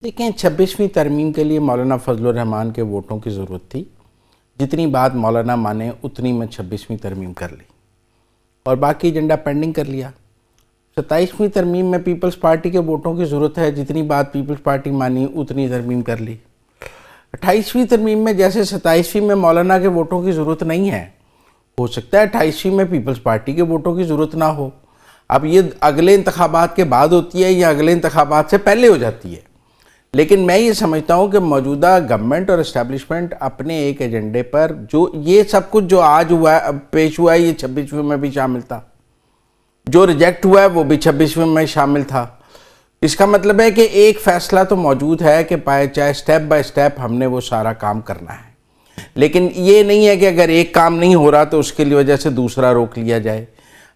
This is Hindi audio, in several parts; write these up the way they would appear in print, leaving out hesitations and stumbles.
देखें, 26वीं तरमीम के लिए मौलाना फजलुर रहमान के वोटों की ज़रूरत थी। जितनी बात मौलाना माने उतनी मैं 26वीं तरमीम कर ली और बाकी एजेंडा पेंडिंग कर लिया। 27वीं तरमीम में पीपल्स पार्टी के वोटों की ज़रूरत है, जितनी बात पीपल्स पार्टी मानी उतनी तरमीम कर ली। 28वीं तरमीम में जैसे 27वीं में मौलाना के वोटों की ज़रूरत नहीं है, हो सकता है 28वीं में पीपल्स पार्टी के वोटों की ज़रूरत ना हो। अब ये अगले इंतखाबात के बाद होती है या अगले इंतखाबात से पहले हो जाती है, लेकिन मैं ये समझता हूँ कि मौजूदा गवर्नमेंट और इस्टेब्लिशमेंट अपने एक एजेंडे पर जो ये सब कुछ जो आज हुआ है, पेश हुआ है, ये 26वीं में भी शामिल था। जो रिजेक्ट हुआ है वो भी 26वीं में शामिल था। इसका मतलब है कि एक फ़ैसला तो मौजूद है कि चाहे स्टेप बाय स्टेप हमने वो सारा काम करना है, लेकिन ये नहीं है कि अगर एक काम नहीं हो रहा तो उसके लिए वजह से दूसरा रोक लिया जाए।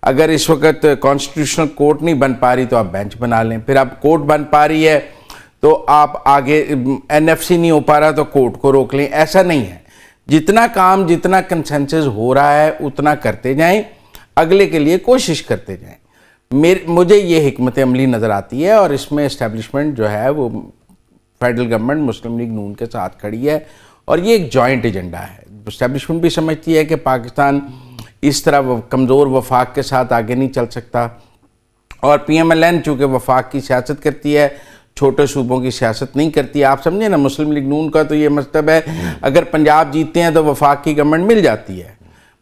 अगर इस वक्त कॉन्स्टिट्यूशनल कोर्ट नहीं बन पा रही तो आप बेंच बना लें, फिर अब कोर्ट बन पा रही है तो आप आगे एनएफसी नहीं हो पा रहा तो कोर्ट को रोक लें। ऐसा नहीं है, जितना काम जितना कंसेंसस हो रहा है उतना करते जाएं, अगले के लिए कोशिश करते जाएं। मुझे ये हिकमत अमली नज़र आती है और इसमें इस्टेब्लिशमेंट जो है वो फेडरल गवर्नमेंट मुस्लिम लीग नून के साथ खड़ी है और ये एक जॉइंट एजेंडा है। इस्टेब्लिशमेंट भी समझती है कि पाकिस्तान इस तरह कमज़ोर वफाक के साथ आगे नहीं चल सकता और PMLN चूँकि वफाक की सियासत करती है, छोटे सूबों की सियासत नहीं करती। आप समझे ना, मुस्लिम लीग नून का तो ये मतलब है अगर पंजाब जीतते हैं तो वफाक की गवर्नमेंट मिल जाती है।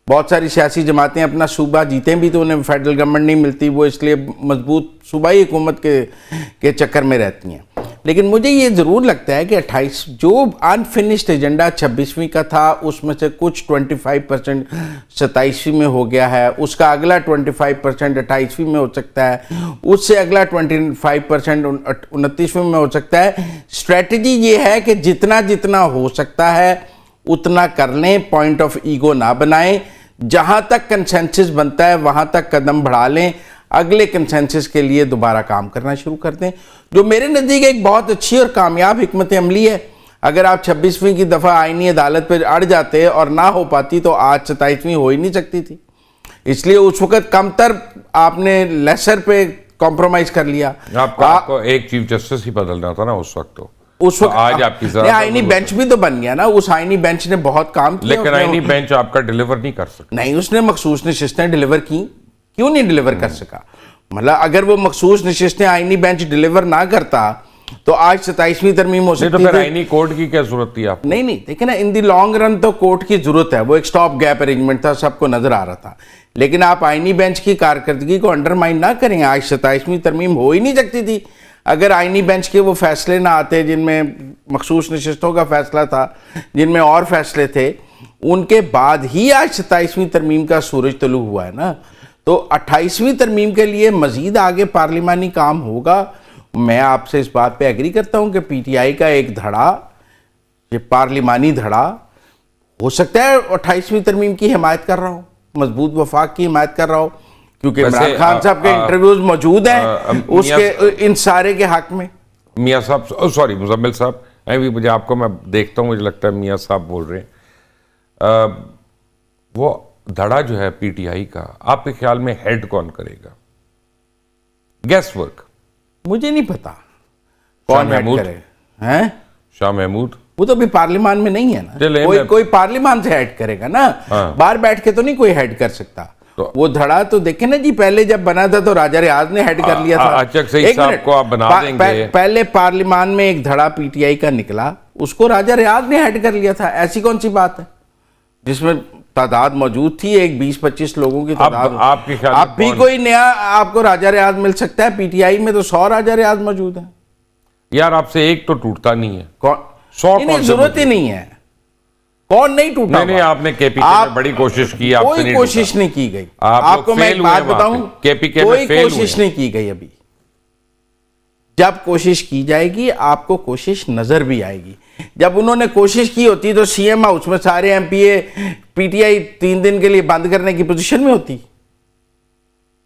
बहुत सारी सियासी जमातें अपना सूबा जीतें भी तो उन्हें फेडरल गवर्नमेंट नहीं मिलती, वो इसलिए मजबूत सूबाई हुकूमत के चक्कर में रहती हैं। लेकिन मुझे ये ज़रूर लगता है कि 28 जो अनफिनिश्ड एजेंडा 26वीं का था उसमें से कुछ 25% 27वीं में हो गया है, उसका अगला 25% 28वीं में हो सकता है, उससे अगला 25% 29वीं में हो सकता है। स्ट्रेटजी ये है कि जितना जितना हो सकता है उतना कर लें, पॉइंट ऑफ ईगो ना बनाएं, जहां तक कंसेंसस बनता है वहां तक कदम बढ़ा लें, अगले कंसेंसस के लिए दोबारा काम करना शुरू कर दें। जो मेरे नज़दीक एक बहुत अच्छी और कामयाब हिकमत अमली है। अगर आप 26वीं की दफ़ा आईनी अदालत पर अड़ जाते और ना हो पाती तो आज 27वीं हो ही नहीं सकती थी। इसलिए उस वक़्त कमतर आपने लेसर पे कॉम्प्रोमाइज़ कर लिया। आपको एक चीफ जस्टिस ही बदलना था ना उस वक्त। तो उस वक्त आज आपकी आईनी बेंच भी तो बन गया ना, उस आईनी बेंच ने बहुत काम किया। लेकिन आईनी बेंच आपका डिलीवर नहीं कर सकता। नहीं, उसने मखसूस नशिस्तें डिलीवर की, क्यों नहीं डिलीवर कर सका? मतलब अगर वो मखसूस नशिस्तें आईनी बेंच डिलीवर ना करता तो आज 27वीं तरमीम हो सकती तो फिर आईनी कोर्ट की क्या जरूरत थी आप? नहीं, देखिए ना, इन दी लॉन्ग रन तो कोर्ट की जरूरत है, वो एक स्टॉप गैप अरेंजमेंट था, सबको नजर आ रहा था। लेकिन आप आईनी बेंच की कारकर्दगी को अंडरमाइन ना करें। आज 27वीं तरमीम हो ही नहीं सकती थी अगर आईनी बेंच के वो फैसले ना आते जिनमें मखसूस नशिस्तों का फैसला था, जिनमें और फैसले थे। उनके बाद ही आज 27वीं तरमीम का सूरज तलू हुआ है ना। तो 28वीं तरमीम के लिए मजीद आगे पार्लिमानी काम होगा। मैं आपसे इस बात पे एग्री करता हूँ कि PTI का एक धड़ा, ये पार्लिमानी धड़ा हो सकता है 28वीं तरमीम की हिमायत कर रहा हूँ, मजबूत वफाक की हिमायत कर रहा हूँ, क्योंकि इमरान खान साहब के इंटरव्यूज मौजूद हैं उसके इन सारे के हक में। मियाँ साहब, सॉरी मुजम्मिल साहब, अभी मुझे आपको मैं देखता हूँ, मुझे लगता है मियाँ साहब बोल रहे हैं। वो धड़ा जो है PTI का, आपके ख्याल में हेड कौन करेगा? गैस वर्क मुझे नहीं पता कौन हेड करे। हैं? शाह महमूद, वो तो अभी पार्लियामान में नहीं है ना। कोई पार्लियामान से हेड करेगा ना। हाँ। बाहर बैठ के तो नहीं कोई हेड कर सकता। तो वो धड़ा तो देखे ना जी, पहले जब बना था तो राजा रियाज ने हेड कर लिया था। अचक सही साहब को आप बना देंगे। पहले पार्लियामान में एक धड़ा PTI का निकला, उसको राजा रियाज ने हेड कर लिया था। ऐसी कौन सी बात है जिसमें तादाद मौजूद थी, एक 20-25 लोगों की तादाद। आपके ख्याल आप भी कोई नया आपको राजा रियाज मिल सकता है? PTI में तो 100 राजा रियाज मौजूद है यार। आपसे एक तो टूटता नहीं है। कौन? 100 जरूरत ही नहीं है। कौन नहीं टूटा? नहीं, आपने KPK में बड़ी कोशिश की, कोई कोशिश नहीं की गई। आपको मैं एक बात बताऊं, KPK कोई कोशिश नहीं की गई। अभी जब कोशिश की जाएगी आपको कोशिश नजर भी आएगी। जब उन्होंने कोशिश की होती तो CM हाउस में सारे MPA PTI 3 दिन के लिए बंद करने की पोजीशन में होती।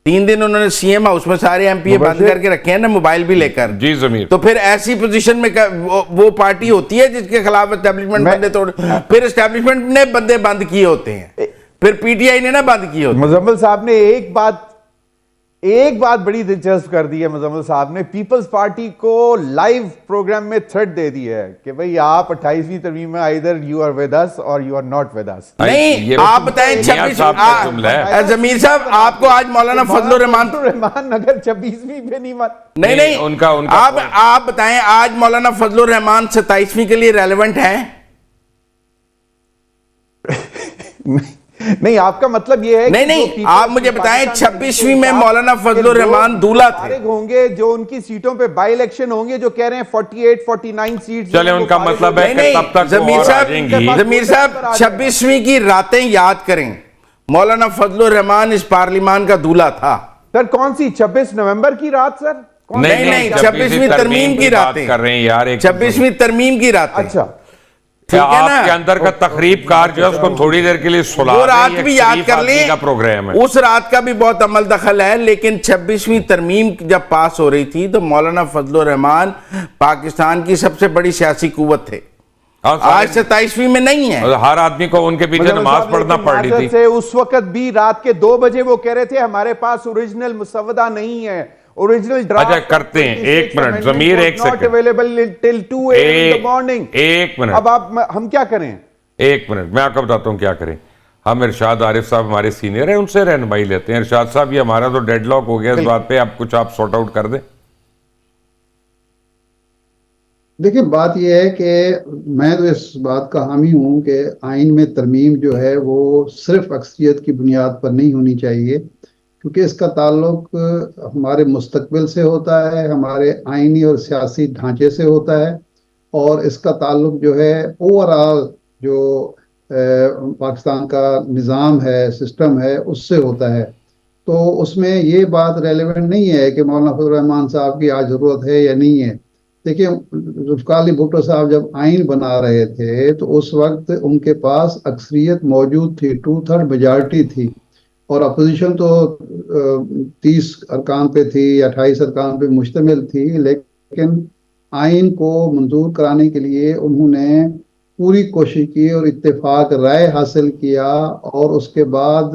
3 दिन उन्होंने CM हाउस में सारे MPA बंद करके रखे हैं ना, मोबाइल भी लेकर। जी जमीर। तो फिर ऐसी पोजीशन में वो पार्टी होती है जिसके खिलाफ एस्टेब्लिशमेंट बंदे तोड़, फिर एस्टेब्लिशमेंट ने बंदे बंद किए होते हैं, फिर PTI ने ना बंद किए होते। मुजम्मिल साहब ने एक बात बड़ी दिलचस्प कर दी है मुजम्मिल साहब ने, पीपल्स पार्टी को लाइव प्रोग्राम में थ्रेट दे दी है कि भाई आप 28वीं तरमीम में either you are with us और you are not with us. नहीं, आप बताएं 26 जमीर साहब, आपको आज मौलाना फजलुर रहमान अगर 26वीं पे नहीं मान, नहीं उनका आप बताएं आज मौलाना फजलुर रहमान 27वीं के लिए रेलेवेंट है? नहीं, आपका मतलब ये है नहीं, आप मुझे बताएं 26वीं में मौलाना फजलुर रहमान दूल्हा थे होंगे, जो उनकी सीटों पे बाई इलेक्शन होंगे, जो कह रहे हैं 48 49 सीट, चले उनका मतलब है कि तब तक जमीर साहब 26वीं की रातें याद करें, मौलाना फजलुर रहमान इस पार्लियामान का दूल्हा था। सर कौन सी 26 नवंबर की रात सर? नहीं 26वीं तरमीम की रातें कर रहे हैं यार, 26वीं तरमीम की रातें। अच्छा, ठीक है ना, आपके अंदर का तकरीब कार जो है उसको थोड़ी देर के लिए सुला वो रात भी याद कर लें, का प्रोग्राम है, उस रात का भी बहुत अमल दखल है। लेकिन 26वीं तरमीम जब पास हो रही थी तो मौलाना फजलुर रहमान पाकिस्तान की सबसे बड़ी सियासी कुव्वत थे। आज 27वीं में नहीं है। हर आदमी को उनके पीछे नमाज पढ़ना पड़ रही थी। उस वक्त भी रात के 2 बजे वो कह रहे थे हमारे पास ओरिजिनल मुसवदा नहीं है, ओरिजिनल ड्राफ्ट। अच्छा करते हैं, एक मिनट जमीर, एक second, available till 2 AM in the morning। एक मिनट, अब हम क्या करें? एक मिनट, मैं आपको बताता हूं क्या करें। हम इरशाद आरिफ साहब हमारे सीनियर हैं, उनसे रहनुमाई लेते हैं। इरशाद साहब, ये हमारा तो डेडलॉक हो गया इस बात पे, आप कुछ आप सॉर्ट आउट कर दें। देखिए, बात यह है कि मैं तो इस बात का हामी हूं कि आइन में तरमीम जो है वो सिर्फ अक्सरियत की बुनियाद पर नहीं होनी चाहिए, क्योंकि इसका ताल्लुक हमारे मुस्तकबिल से होता है, हमारे आइनी और सियासी ढांचे से होता है, और इसका ताल्लुक जो है ओवरऑल जो पाकिस्तान का निज़ाम है, सिस्टम है, उससे होता है। तो उसमें ये बात रेलेवेंट नहीं है कि मौलाना फजलुर रहमान साहब की आज ज़रूरत है या नहीं है। देखिए, जुल्फ़िकार अली भुट्टो साहब जब आइन बना रहे थे तो उस वक्त उनके पास अक्सरियत मौजूद थी, 2/3 मेजॉरिटी थी, और अपोजिशन तो 30 अरकान पे थी, 28 अरकान पे मुश्तमिल थी। लेकिन आइन को मंजूर कराने के लिए उन्होंने पूरी कोशिश की और इत्तेफाक राय हासिल किया, और उसके बाद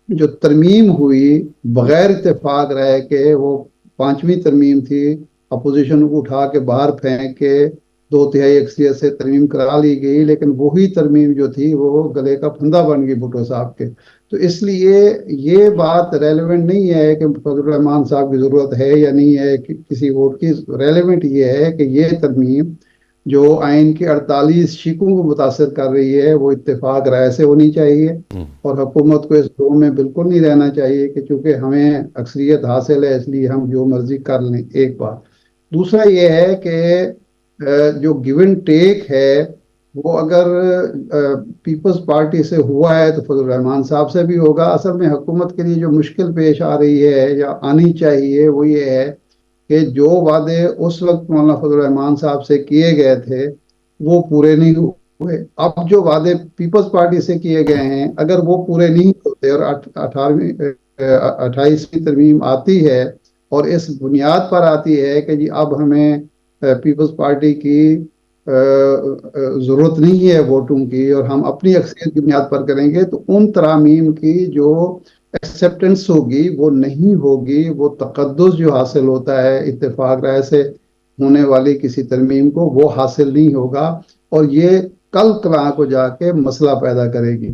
जो तरमीम हुई बगैर इत्तेफाक राय के, वो 5वीं तरमीम थी, अपोजिशन को उठा के बाहर फेंक के 2/3 अक्सरियत से तरमीम करा ली गई। लेकिन वही तरमीम जो थी वो गले का फंदा बन गई भुट्टो साहब के। तो इसलिए ये बात रेलेवेंट नहीं है कि फजलुर रहमान साहब की ज़रूरत है या नहीं है कि किसी वोट की। रेलेवेंट ये है कि ये तरमीम जो आइन के 48 शिकों को मुतासर कर रही है वो इत्तेफाक राय से होनी चाहिए, और हुकूमत को इस दो में बिल्कुल नहीं रहना चाहिए कि चूँकि हमें अक्सरियत हासिल है इसलिए हम जो मर्जी कर लें। एक बात। दूसरा ये है कि जो गिव एंड टेक है वो अगर पीपल्स पार्टी से हुआ है तो फजलुर रहमान साहब से भी होगा। असल में हुकूमत के लिए जो मुश्किल पेश आ रही है या आनी चाहिए वो ये है कि जो वादे उस वक्त मौलाना फजलुर रहमान साहब से किए गए थे वो पूरे नहीं हुए। अब जो वादे पीपल्स पार्टी से किए गए हैं अगर वो पूरे नहीं होते और 28वीं तरमीम आती है और इस बुनियाद पर आती है कि जी अब हमें पीपल्स पार्टी की ज़रूरत नहीं है वोटों की और हम अपनी अक्सरियत की बुनियाद पर करेंगे, तो उन तरामीम की जो एक्सेप्टेंस होगी वो नहीं होगी। वो तकद्दुस जो हासिल होता है इत्तेफाक राय से होने वाली किसी तरमीम को, वो हासिल नहीं होगा, और ये कल कला को जाके मसला पैदा करेगी।